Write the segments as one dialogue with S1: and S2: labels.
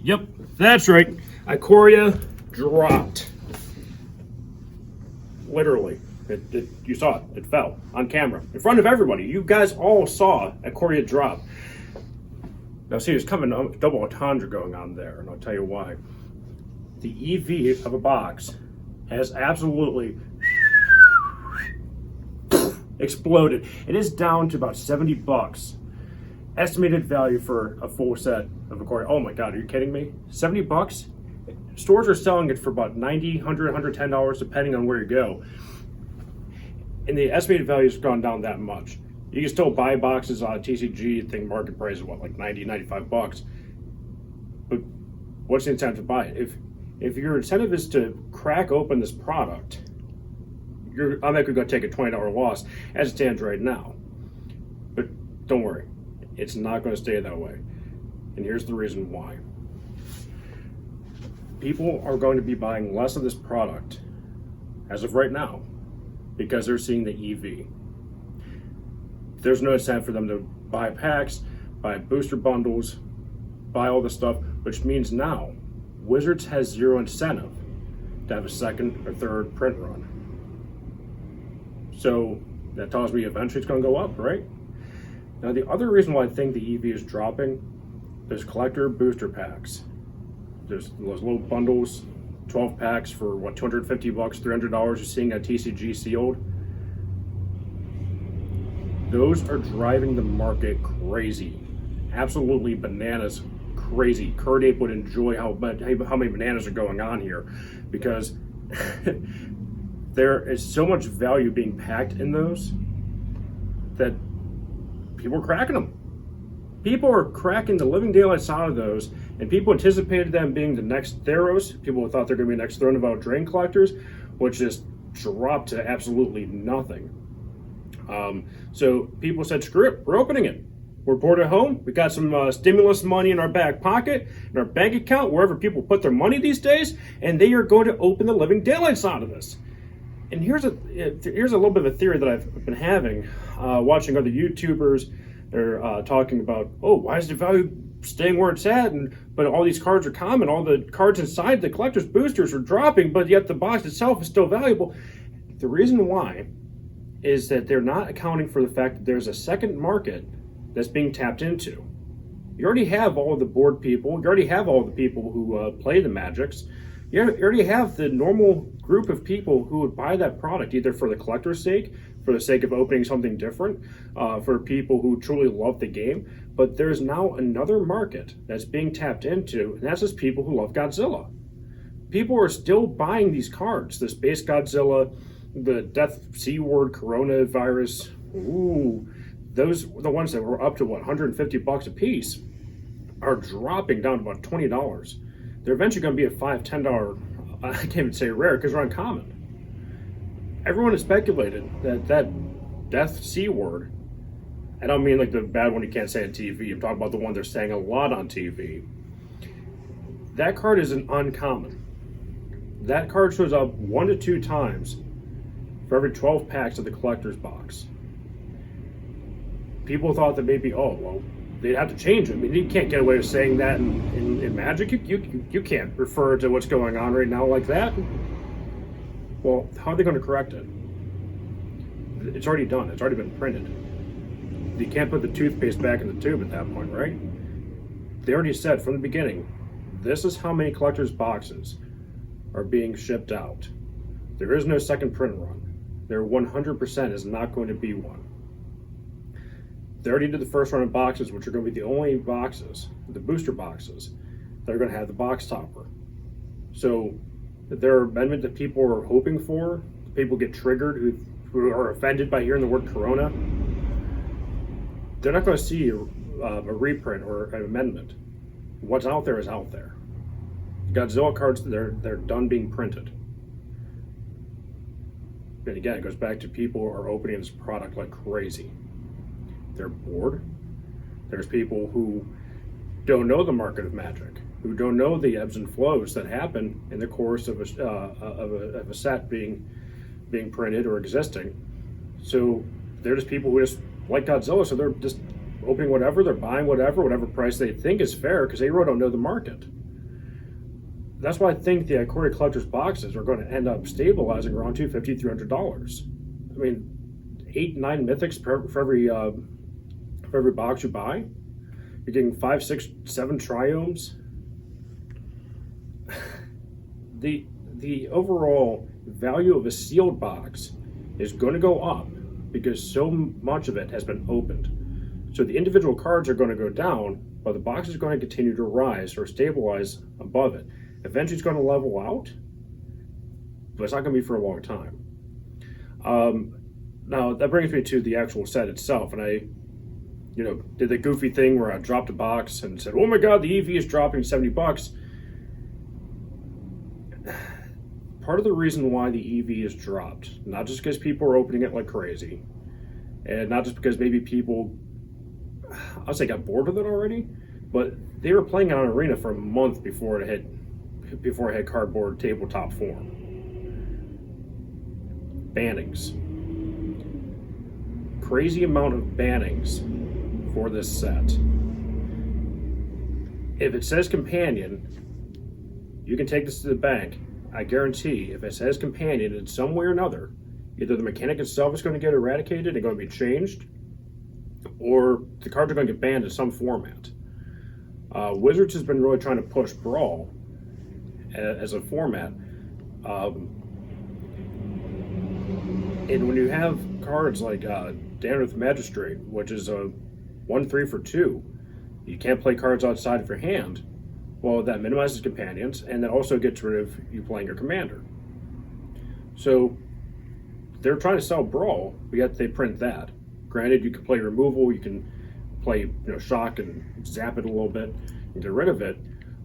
S1: Yep, that's right. Ikoria dropped. Literally. You saw it. It fell on camera. In front of everybody. You guys all saw Ikoria drop. Now see, there's coming a double entendre going on there, and I'll tell you why. The EV of a box has absolutely exploded. It is down to about 70 bucks. Estimated value for a full set of Ikoria. Oh my God, are you kidding me? 70 bucks? Stores are selling it for about $90, $100, $110, depending on where you go. And the estimated value has gone down that much. You can still buy boxes on TCG. I think market price is what, like 90, 95 bucks. But what's the incentive to buy it? If your incentive is to crack open this product, I'm likely going to take a $20 loss as it stands right now. But don't worry, it's not going to stay that way. And here's the reason why. People are going to be buying less of this product as of right now because they're seeing the EV. There's no incentive for them to buy packs, buy booster bundles, buy all this stuff, which means now Wizards has zero incentive to have a second or third print run. So that tells me eventually it's going to go up, right? Now the other reason why I think the EV is dropping, there's collector booster packs. There's those little bundles, 12 packs for what, 250 bucks, $300 you're seeing at TCG sealed. Those are driving the market crazy. Absolutely bananas crazy. Kurt Ape would enjoy how many bananas are going on here because there is so much value being packed in those that people are cracking them. People are cracking the living daylights out of those, and people anticipated them being the next Theros. People thought they're going to be next Throne of Eldraine collectors, which just dropped to absolutely nothing. So people said, screw it, we're opening it. We're bored at home. We got some stimulus money in our back pocket, in our bank account, wherever people put their money these days, and they are going to open the living daylights out of this. And here's a little bit of a theory that I've been having, watching other YouTubers. They're talking about, oh, why is the value staying where it's at? But all these cards are common. All the cards inside the collector's boosters are dropping, but yet the box itself is still valuable. The reason why is that they're not accounting for the fact that there's a second market that's being tapped into. You already have all of the board people. You already have all the people who play the Magics. You already have the normal group of people who would buy that product, either for the collector's sake, for the sake of opening something different, for people who truly love the game. But there's now another market that's being tapped into, and that's just people who love Godzilla. People are still buying these cards, the Space Godzilla, the Death C Word Coronavirus. Ooh, those the ones that were up to what, 150 bucks a piece are dropping down to about $20. They're eventually going to be a $5, $10, I can't even say rare because they're uncommon. Everyone has speculated that Death C Word, I don't mean like the bad one you can't say on TV, I'm talking about the one they're saying a lot on TV. That card is an uncommon. That card shows up 1 to 2 times for every 12 packs of the collector's box. People thought that maybe, oh, well, they'd have to change it. I mean, you can't get away with saying that in Magic. You can't refer to what's going on right now like that. Well, how are they going to correct it? It's already done. It's already been printed. You can't put the toothpaste back in the tube at that point, right? They already said from the beginning, this is how many collector's boxes are being shipped out. There is no second print run. There 100% is not going to be one. They already did the first run of boxes, which are going to be the only boxes, the booster boxes, that are going to have the box topper. So their amendment that people are hoping for, people get triggered who are offended by hearing the word Corona, they're not going to see a reprint or an amendment. What's out there is out there. Godzilla cards, they're done being printed. And again, it goes back to people are opening this product like crazy. They're bored. There's people who don't know the market of Magic, who don't know the ebbs and flows that happen in the course of a set being printed or existing. So they're just people who just like Godzilla, so they're just opening whatever, they're buying whatever price they think is fair because they really don't know the market. that's why I think the Ikoria collector's boxes are going to end up stabilizing around $250, $300. I mean, 8, 9 mythics for every box you buy. You're getting 5, 6, 7 triomes. The overall value of a sealed box is going to go up because so much of it has been opened. So the individual cards are going to go down, but the box is going to continue to rise or stabilize above it. Eventually it's going to level out, but it's not going to be for a long time. Now that brings me to the actual set itself, and I did the goofy thing where I dropped a box and said, oh my god, the EV is dropping $70. Part of the reason why the EV is dropped, not just because people are opening it like crazy, and not just because maybe people, I'll say, got bored with it already, but they were playing on Arena for a month before it had cardboard tabletop form. Bannings. Crazy amount of bannings for this set. If it says companion, you can take this to the bank. I guarantee if it says companion in some way or another, either the mechanic itself is going to get eradicated and going to be changed, or the cards are going to get banned in some format. Wizards has been really trying to push Brawl as a format. And when you have cards like Daneth Magistrate, which is a 1/3 for 2, you can't play cards outside of your hand. Well, that minimizes companions, and that also gets rid of you playing your commander. So they're trying to sell Brawl, but yet they print that. Granted, you can play removal, you can play shock and zap it a little bit and get rid of it,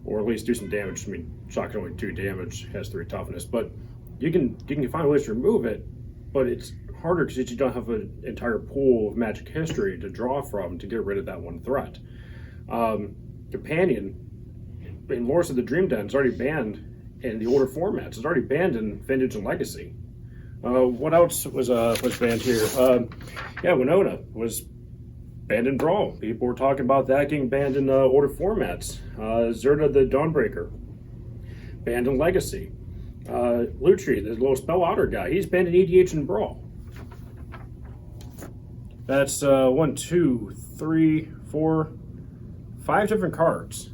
S1: or at least do some damage. I mean, shock can only 2 damage, has 3 toughness, but you can find ways to remove it, but it's harder because you don't have an entire pool of Magic history to draw from to get rid of that one threat. Companion, in Lords of the Dream Den, is already banned in the older formats. It's already banned in Vintage and Legacy. What else was banned here? Winona was banned in Brawl. People were talking about that getting banned in older formats. Zerda the Dawnbreaker, banned in Legacy. Lutri, the little spell outer guy, he's banned in EDH and Brawl. That's 1, 2, 3, 4, 5 different cards.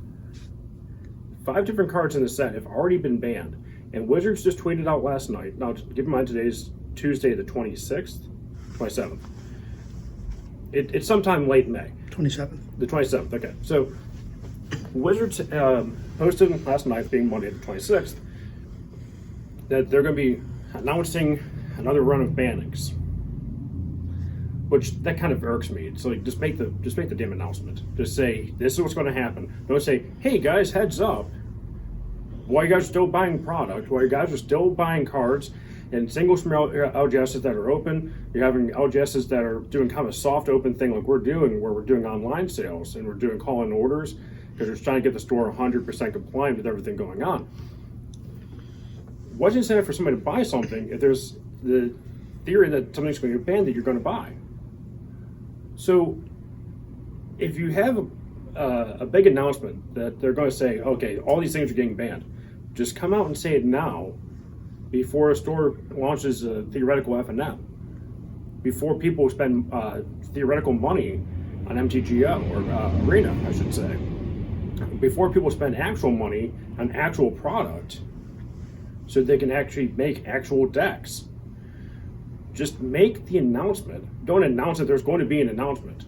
S1: 5 different cards in the set have already been banned. And Wizards just tweeted out last night. Now, keep in mind, today's Tuesday, the 26th, 27th. It's sometime late May.
S2: 27th.
S1: The 27th, okay. So, Wizards posted last night, being Monday the 26th, that they're going to be announcing another run of bannings. Which, that kind of irks me. It's like, just make the damn announcement. Just say, this is what's going to happen. Don't say, hey guys, heads up. While you guys are still buying product, while you guys are still buying cards, and singles from LGSs that are open, you're having LGSs that are doing kind of a soft open thing like we're doing, where we're doing online sales, and we're doing call-in orders, because we're trying to get the store 100% compliant with everything going on. What's the incentive for somebody to buy something if there's the theory that something's going to get banned that you're going to buy? So, if you have a big announcement that they're going to say, okay, all these things are getting banned, just come out and say it now before a store launches a theoretical F&M, before people spend theoretical money on MTGO, or Arena, I should say, before people spend actual money on actual product so they can actually make actual decks. Just make the announcement. Don't announce that there's going to be an announcement.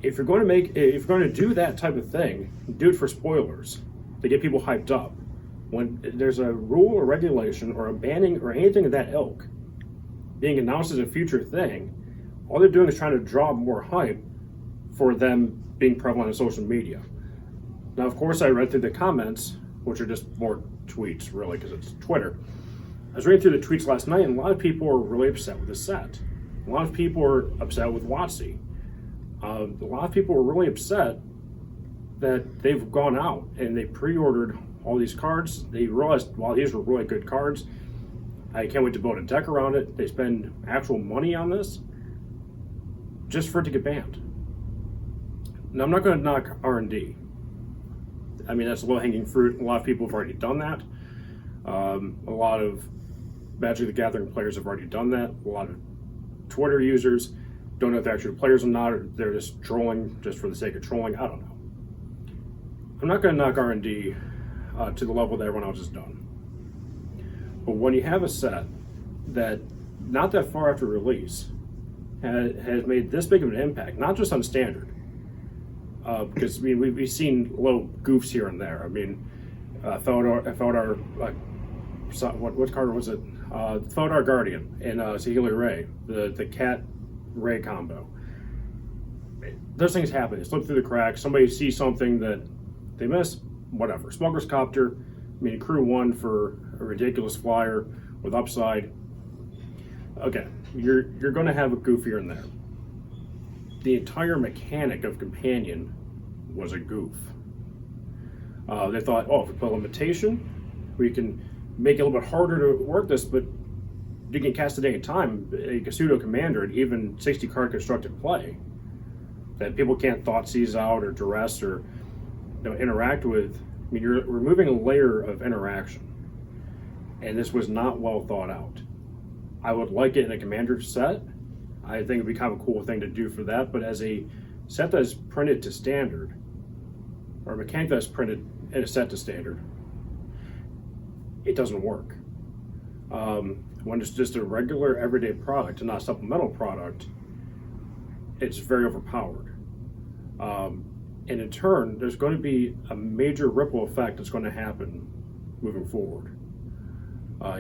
S1: If you're going to do that type of thing, do it for spoilers to get people hyped up. When there's a rule or regulation or a banning or anything of that ilk being announced as a future thing, all they're doing is trying to draw more hype for them being prevalent on social media. Now, of course, I read through the comments, which are just more tweets, really, because it's Twitter. I was reading through the tweets last night, and a lot of people are really upset with the set. A lot of people are upset with WotC. A lot of people are really upset that they've gone out and they pre-ordered all these cards. They realized, wow, these were really good cards. I can't wait to build a deck around it. They spend actual money on this just for it to get banned. Now, I'm not going to knock R&D. I mean, that's low-hanging fruit. A lot of people have already done that. A lot of Magic the Gathering players have already done that. A lot of Twitter users don't know if they're actually players or not, or they're just trolling just for the sake of trolling. I don't know. I'm not going to knock R&D to the level that everyone else has done. But when you have a set that not that far after release has made this big of an impact, not just on standard, because I mean we've seen little goofs here and there. I mean, Feldar, what card was it? Feldar Guardian and Saheeli Ray, the cat Ray combo. Those things happen. They slip through the cracks. Somebody sees something that they miss. Whatever. Smuggler's Copter. I mean, crew 1 for a ridiculous flyer with upside. Okay, you're going to have a goof here and there. The entire mechanic of Companion was a goof. They thought, oh, if we put a limitation, we can make it a little bit harder to work this, but you can cast at any time a pseudo commander at even 60 card constructed play that people can't thought seize out or duress or interact with. I mean, you're removing a layer of interaction, and this was not well thought out. I would like it in a commander set. I think it'd be kind of a cool thing to do for that, but as a set that's printed to standard, or a mechanic that's printed in a set to standard, it doesn't work. When it's just a regular everyday product and not a supplemental product, it's very overpowered. And in turn, there's going to be a major ripple effect that's going to happen moving forward.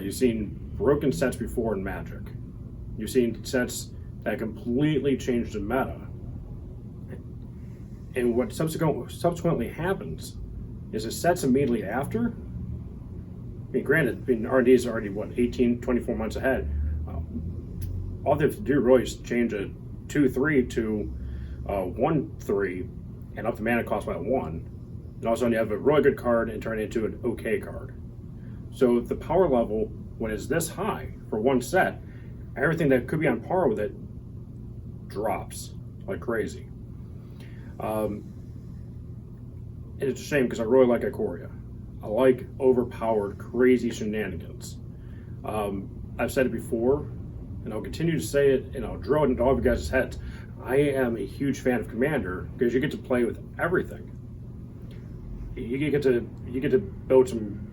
S1: You've seen broken sets before in Magic. You've seen sets that completely changed the meta. And what subsequently happens is the sets immediately after. I mean, granted, R&D is already, 18, 24 months ahead. All they have to do really is change a 2/3 to 1/3 and up the mana cost by 1. And all of a sudden you have a really good card and turn it into an okay card. So the power level, when it's this high for one set, everything that could be on par with it drops like crazy. And it's a shame because I really like Ikoria. I like overpowered, crazy shenanigans. I've said it before, and I'll continue to say it, and I'll drill it into all of you guys' heads. I am a huge fan of Commander because you get to play with everything. You get to build some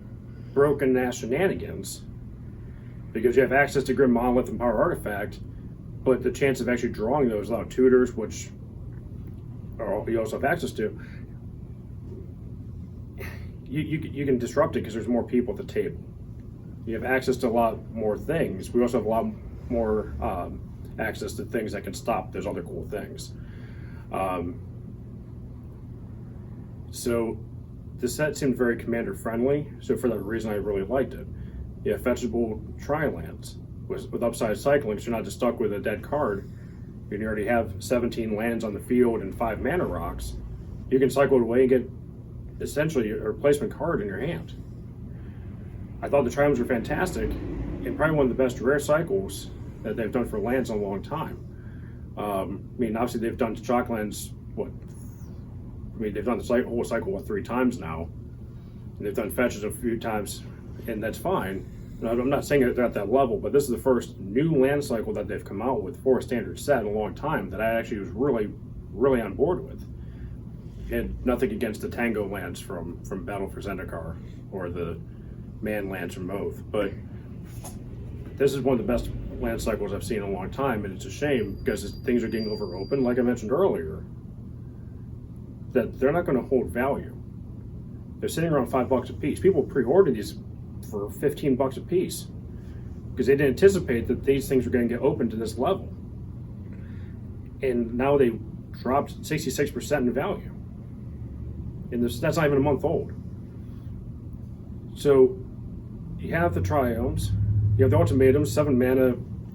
S1: broken ass shenanigans because you have access to Grim Monolith and Power Artifact, but the chance of actually drawing those without tutors, which you also have access to, you can disrupt it because there's more people at the table. You have access to a lot more things. We also have a lot more access to things that can stop those other cool things. So the set seemed very commander friendly, so for that reason I really liked it. You have fetchable tri-lands with upside cycling, so you're not just stuck with a dead card. You already have 17 lands on the field and 5 mana rocks. You can cycle it away and get essentially a replacement card in your hand. I thought the tri-lands were fantastic and probably one of the best rare cycles that they've done for lands in a long time. I mean, obviously they've done Shocklands, they've done the whole cycle 3 times now, and they've done fetches a few times, and that's fine. And I'm not saying they're at that level, but this is the first new land cycle that they've come out with for a standard set in a long time that I actually was really, really on board with. And nothing against the Tango lands from Battle for Zendikar or the Man lands from Oath, but this is one of the best land cycles I've seen in a long time, and it's a shame because things are getting over open, like I mentioned earlier, that they're not going to hold value. They're sitting around $5 a piece. People pre-ordered these for $15 a piece because they didn't anticipate that these things were going to get open to this level. And now they dropped 66% in value. And that's not even a month old. So you have the Triomes, you have the Ultimatums, 7 mana,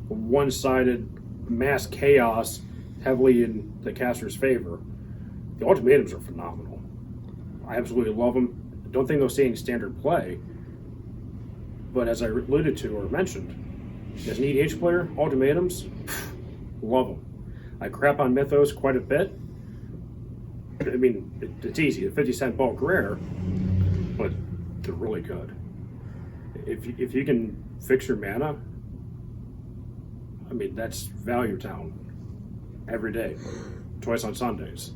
S1: one-sided mass chaos, heavily in the caster's favor. The Ultimatums are phenomenal. I absolutely love them. I don't think they'll see any standard play. But as I alluded to or mentioned, as an EDH player, Ultimatums, love them. I crap on Mythos quite a bit. I mean, it's easy. A 50-cent bulk rare, but they're really good. If you can fix your mana, I mean, that's value town every day, twice on Sundays.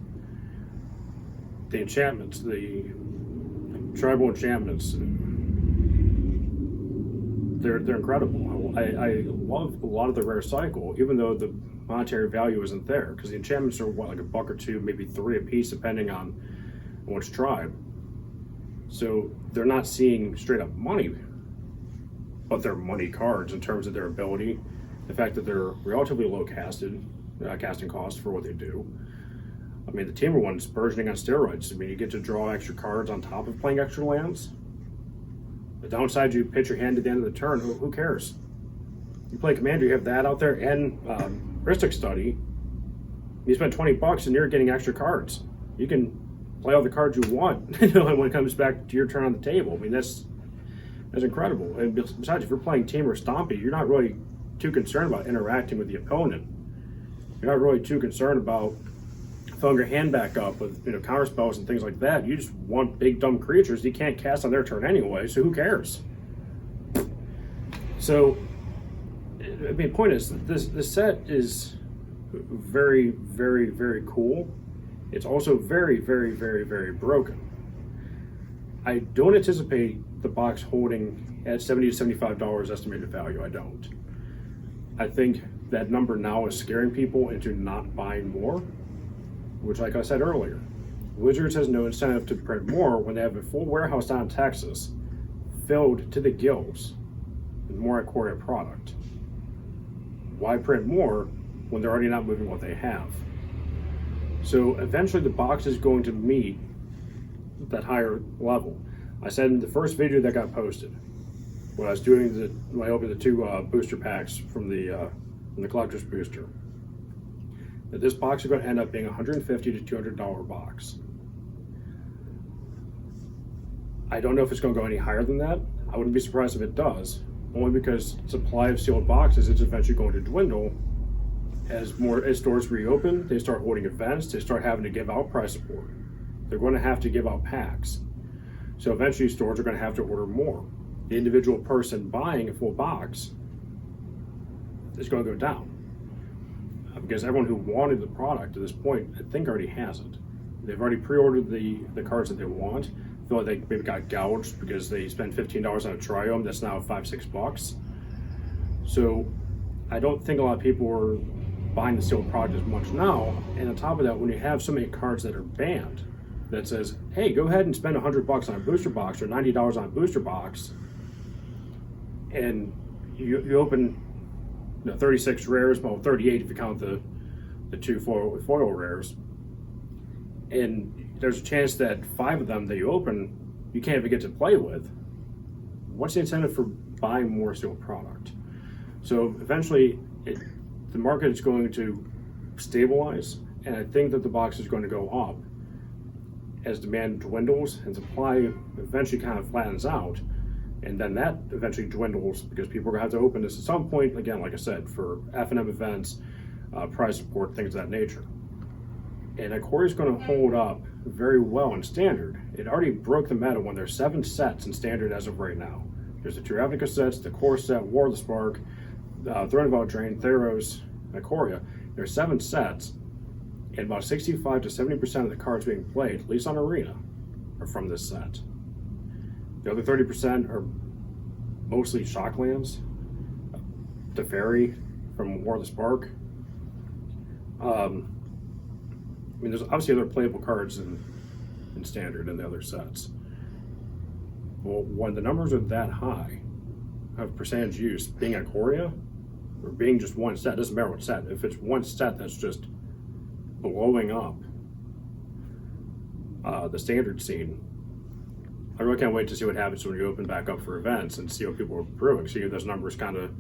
S1: The enchantments, the tribal enchantments, they're incredible. I love a lot of the rare cycle, even though the monetary value isn't there, because the enchantments are what, like $1 or $2, maybe 3 a piece, depending on which tribe. So they're not seeing straight up money, but they're money cards in terms of their ability, the fact that they're relatively low casting cost for what they do. I mean, the Tamer one's burgeoning on steroids. I mean, you get to draw extra cards on top of playing extra lands. The downside, you pitch your hand at the end of the turn. Who cares? You play Commander, you have that out there, and Ristic Study. You spend $20 and you're getting extra cards. You can play all the cards you want when it comes back to your turn on the table. I mean, that's incredible. And besides, if you're playing Tamer or Stompy, you're not really too concerned about interacting with the opponent. You're not really too concerned about filling your hand back up with counter spells and things like that. You just want big dumb creatures you can't cast on their turn anyway, so who cares? So, I mean, the point is, this set is very, very, very cool. It's also very, very, very, very broken. I don't anticipate the box holding at $70 to $75 estimated value. I don't. I think that number now is scaring people into not buying more, which, like I said earlier, Wizards has no incentive to print more when they have a full warehouse down in Texas filled to the gills with more Ikoria product. Why print more when they're already not moving what they have? So eventually the box is going to meet that higher level. I said in the first video that got posted, when I was doing when I opened the 2 booster packs from the collector's booster, that this box is going to end up being a $150 to $200 box. I don't know if it's going to go any higher than that. I wouldn't be surprised if it does, only because supply of sealed boxes is eventually going to dwindle as stores reopen. They start holding events. They start having to give out price support. They're going to have to give out packs. So eventually stores are going to have to order more. The individual person buying a full box is going to go down, because everyone who wanted the product at this point, I think, already has it. They've already pre-ordered the cards that they want. Feel like they maybe got gouged because they spent $15 on a Triome that's now $5-6. So I don't think a lot of people are buying the sealed product as much now. And on top of that, when you have so many cards that are banned, that says, hey, go ahead and spend $100 on a booster box or $90 on a booster box, and you open 36 rares, well, 38 if you count the 2 foil rares, and there's a chance that 5 of them that you open, you can't even get to play with. What's the incentive for buying more sealed product? So eventually, the market is going to stabilize, and I think that the box is going to go up as demand dwindles and supply eventually kind of flattens out. And then that eventually dwindles because people are going to have to open this at some point, again, like I said, for F&M events, prize support, things of that nature. And Ikoria is going to hold up very well in Standard. It already broke the meta when there's 7 sets in Standard as of right now. There's the 2 Ravnica sets, the Core set, War of the Spark, Throne of Eldraine, Theros, Ikoria. There's 7 sets, and about 65 to 70% of the cards being played, at least on Arena, are from this set. The other 30% are mostly Shocklands, Teferi from War of the Spark. I mean, there's obviously other playable cards in Standard and the other sets. Well, when the numbers are that high of percentage use, being Ikoria, or being just one set, doesn't matter what set. If it's one set that's just blowing up the Standard scene, I really can't wait to see what happens when you open back up for events and see what people are brewing. See if those numbers kind of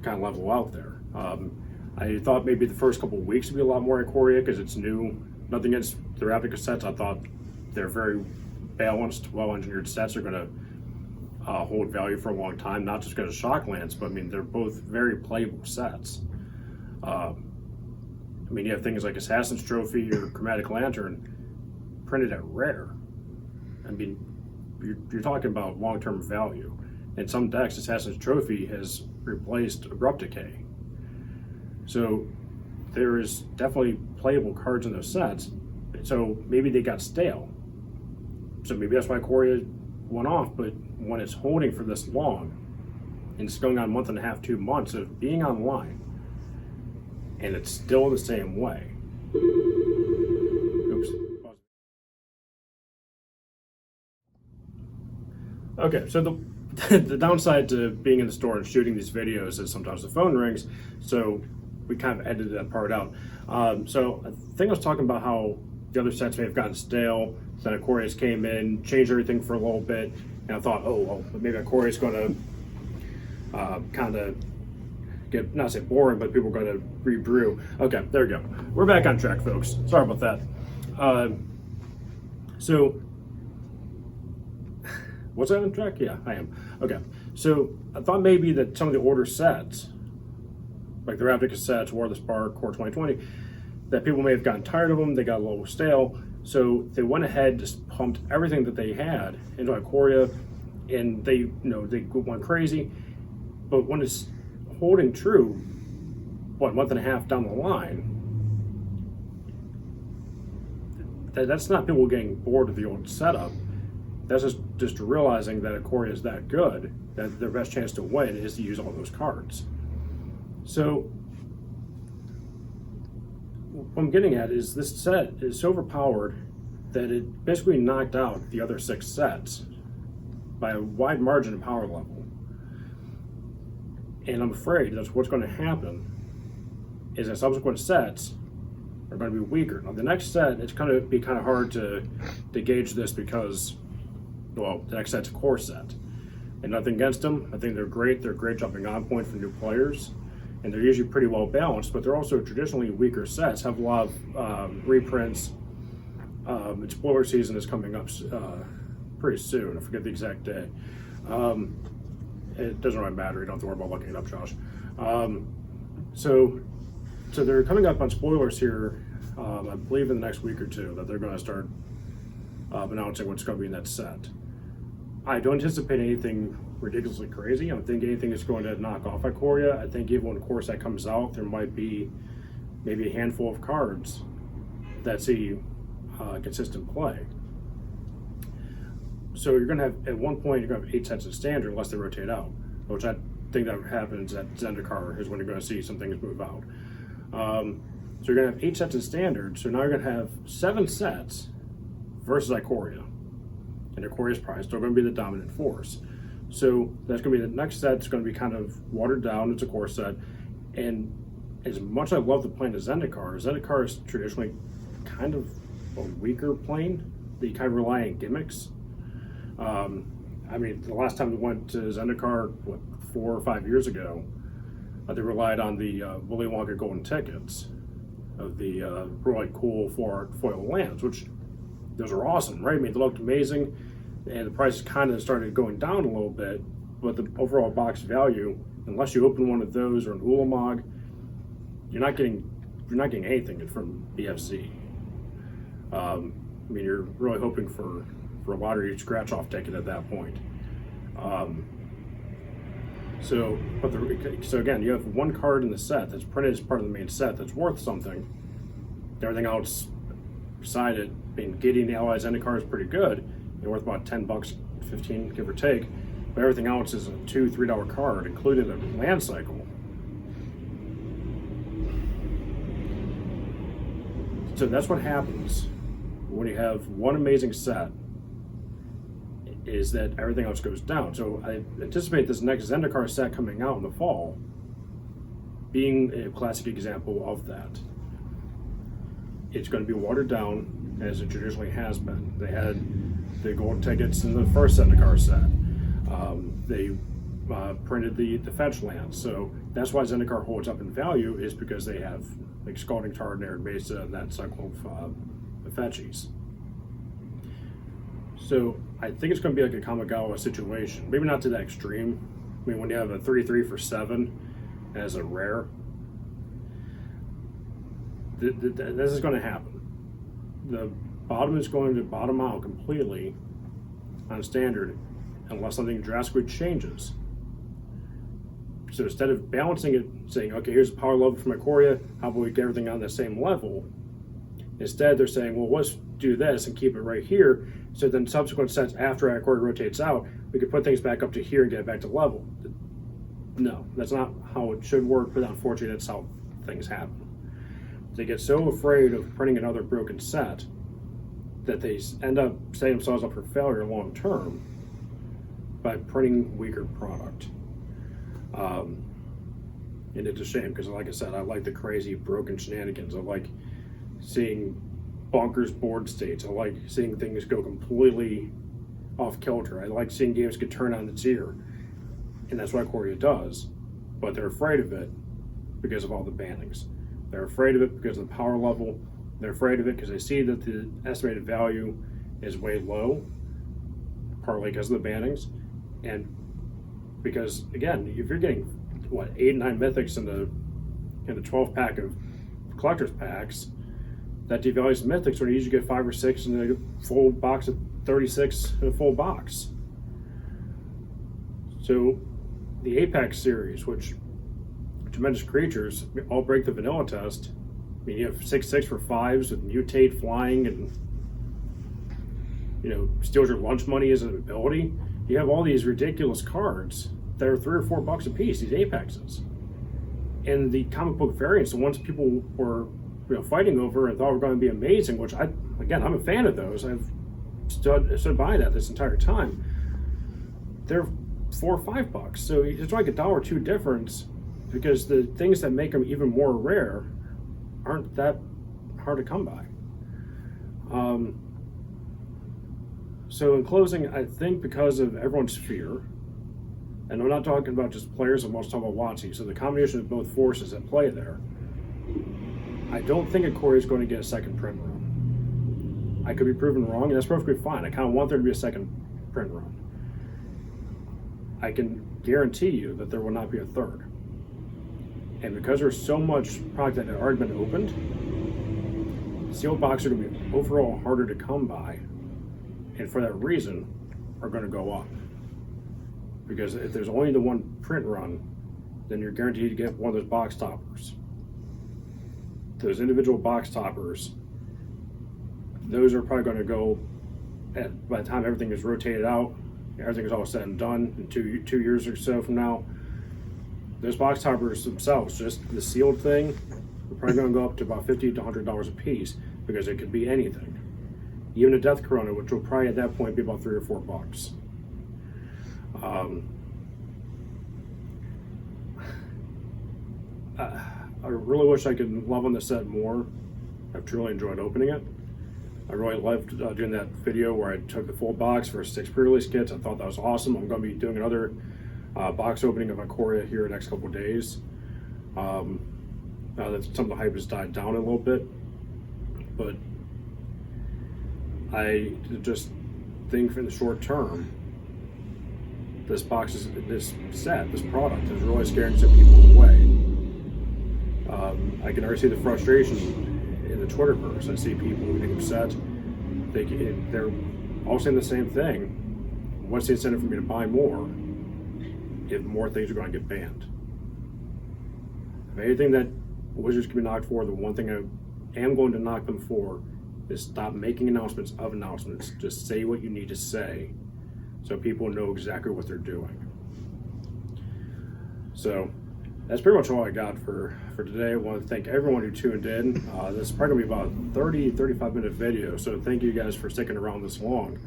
S1: level out there. I thought maybe the first couple of weeks would be a lot more Ikoria because it's new. Nothing against the Ravnica sets. I thought they're very balanced, well-engineered sets are going to hold value for a long time, not just because of Shocklands, but I mean, they're both very playable sets. I mean, you have things like Assassin's Trophy or Chromatic Lantern. printed at rare. I mean, you're talking about long-term value. In some decks, Assassin's Trophy has replaced Abrupt Decay. So there is definitely playable cards in those sets. So maybe they got stale. So maybe that's why Ikoria went off, but when it's holding for this long, and it's going on a month and a half, 2 months of being online, and it's still the same way. Oops. Okay, so the downside to being in the store and shooting these videos is sometimes the phone rings, so we kind of edited that part out. So I think I was talking about how the other sets may have gotten stale, then Ikoria's came in, changed everything for a little bit, and I thought, oh, well, maybe Ikoria's going to kind of get, not say boring, but people are going to rebrew. Okay, there we go. We're back on track, folks. Sorry about that. So, was I on track? Yeah, I am. Okay, so I thought maybe that some of the older sets, like the Ravnica sets, War of the Spark, Core 2020, that people may have gotten tired of them, they got a little stale, so they went ahead, just pumped everything that they had into Ikoria, and they went crazy. But when it's holding true, what, a month and a half down the line, that's not people getting bored of the old setup. That's just realizing that Ikoria is that good, that their best chance to win is to use all those cards. So what I'm getting at is this set is so overpowered that it basically knocked out the other 6 sets by a wide margin of power level. And I'm afraid that's what's going to happen is that subsequent sets are going to be weaker. Now the next set, it's going to be kind of hard to gauge this because, well, the next set's a core set. And nothing against them. I think they're great. They're a great jumping on point for new players. And they're usually pretty well balanced, but they're also traditionally weaker sets, have a lot of reprints. Its spoiler season is coming up pretty soon. I forget the exact day. It doesn't really matter. You don't have to worry about looking it up, Josh. So they're coming up on spoilers here, I believe in the next week or two, that they're going to start announcing what's going to be in that set. I don't anticipate anything ridiculously crazy. I don't think anything is going to knock off Ikoria. I think even when core set comes out, there might be maybe a handful of cards that see consistent play. So you're going to have, at one point, you're going to have 8 sets of standard unless they rotate out, which I think that happens at Zendikar is when you're going to see some things move out. So you're going to have 8 sets of standard. So now you're going to have 7 sets versus Ikoria. And Ikoria's probably still going to be the dominant force. So that's going to be the next set. It's going to be kind of watered down. It's a core set. And as much as I love the plane of Zendikar is traditionally kind of a weaker plane that you kind of rely on gimmicks. I mean, the last time we went to Zendikar, what, 4 or 5 years ago, they relied on the Willy Wonka golden tickets of the really cool foil lands, which those are awesome, right? I mean, they looked amazing, and the prices kind of started going down a little bit, but the overall box value, unless you open one of those or an Ulamog, you're not getting anything from BFZ. I mean, you're really hoping for a lottery scratch-off ticket at that point. So again, you have one card in the set that's printed as part of the main set that's worth something. Everything else beside it, I mean, getting the Allies Zendikar is pretty good. They're worth about $10, 15, give or take. But everything else is a $2, $3 card, including the land cycle. So that's what happens when you have one amazing set, is that everything else goes down. So I anticipate this next Zendikar set coming out in the fall being a classic example of that. It's going to be watered down as it traditionally has been. They had the gold tickets in the first Zendikar set. They printed the fetch lands. So that's why Zendikar holds up in value, is because they have like Scalding Tarn, Arid Mesa, and that cycle of fetchies. So I think it's going to be like a Kamigawa situation. Maybe not to that extreme. I mean, when you have a 3/3 for 7 as a rare, this is going to happen. bottom is going to bottom out completely on standard unless something drastically changes. So instead of balancing it, saying, okay, here's the power level from Ikoria, how about we get everything on the same level? Instead, they're saying, well, let's do this and keep it right here. So then subsequent sets after Ikoria rotates out, we could put things back up to here and get it back to level. No, that's not how it should work, but unfortunately, that's how things happen. They get so afraid of printing another broken set that they end up setting themselves up for failure long term by printing weaker product. And it's a shame because, like I said, I like the crazy broken shenanigans. I like seeing bonkers board states. I like seeing things go completely off kilter. I like seeing games get turned on its ear. And that's what Ikoria does. But they're afraid of it because of all the bannings. They're afraid of it because of the power level. They're afraid of it because they see that the estimated value is way low, partly because of the bannings. And because, again, if you're getting, 8 and 9 mythics in the 12 pack of collector's packs, that devalues mythics when you usually get 5 or 6 in a full box of 36 in a full box. So the Apex series, which tremendous creatures all break the vanilla test. I mean, you have 6/6 for 5s with mutate, flying, and steals your lunch money as an ability. You have all these ridiculous cards that are $3 or $4 a piece. These Apexes, and the comic book variants, the ones people were fighting over and thought were going to be amazing. Which I'm a fan of those. I've stood by that this entire time. They're $4 or $5, so it's like $1 or $2 difference. Because the things that make them even more rare aren't that hard to come by. So in closing, I think because of everyone's fear, and I'm not talking about just players, I'm also talking about WotC, so the combination of both forces at play there, I don't think Ikoria is going to get a second print run. I could be proven wrong, and that's perfectly fine. I kind of want there to be a second print run. I can guarantee you that there will not be a third. And because there's so much product that had already been opened, sealed boxes are going to be overall harder to come by, and for that reason, are going to go up. Because if there's only the one print run, then you're guaranteed to get one of those box toppers. Those individual box toppers, those are probably going to go by the time everything is rotated out, everything is all said and done in 2 years or so from now. Those box toppers themselves, just the sealed thing, are probably going to go up to about $50 to $100 a piece because it could be anything. Even a Death Corona, which will probably at that point be about $3 or $4. I really wish I could love on the set more. I've truly enjoyed opening it. I really loved doing that video where I took the full box for 6 pre-release kits. I thought that was awesome. I'm going to be doing another box opening of Ikoria here in the next couple of days. Now that some of the hype has died down a little bit, but I just think in the short term, this product is really scaring some people away. I can already see the frustration in the Twitterverse. I see people getting upset. They're all saying the same thing. What's the incentive for me to buy more if more things are going to get banned? If anything that Wizards can be knocked for, the one thing I am going to knock them for is stop making announcements of announcements. Just say what you need to say so people know exactly what they're doing. So that's pretty much all I got for today. I want to thank everyone who tuned in. This is probably going to be about a 35 minute video, so thank you guys for sticking around this long.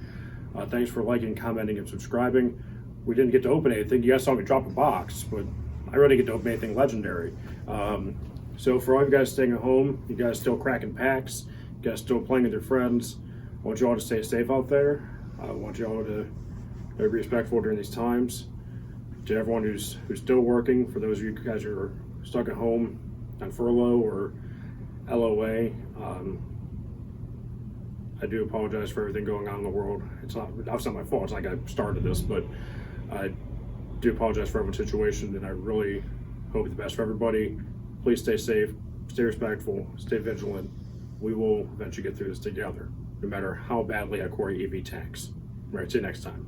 S1: Thanks for liking, commenting, and subscribing. We didn't get to open anything. You guys saw me drop a box, but I really didn't get to open anything legendary. So for all you guys staying at home, you guys still cracking packs, you guys still playing with your friends, I want you all to stay safe out there. I want you all to be respectful during these times. To everyone who's still working, for those of you guys who are stuck at home on furlough or LOA, I do apologize for everything going on in the world. It's not my fault. It's not like I started this, but I do apologize for everyone's situation, and I really hope the best for everybody. Please stay safe, stay respectful, stay vigilant. We will eventually get through this together. no matter how badly Ikoria EV tanks. Right, see you next time.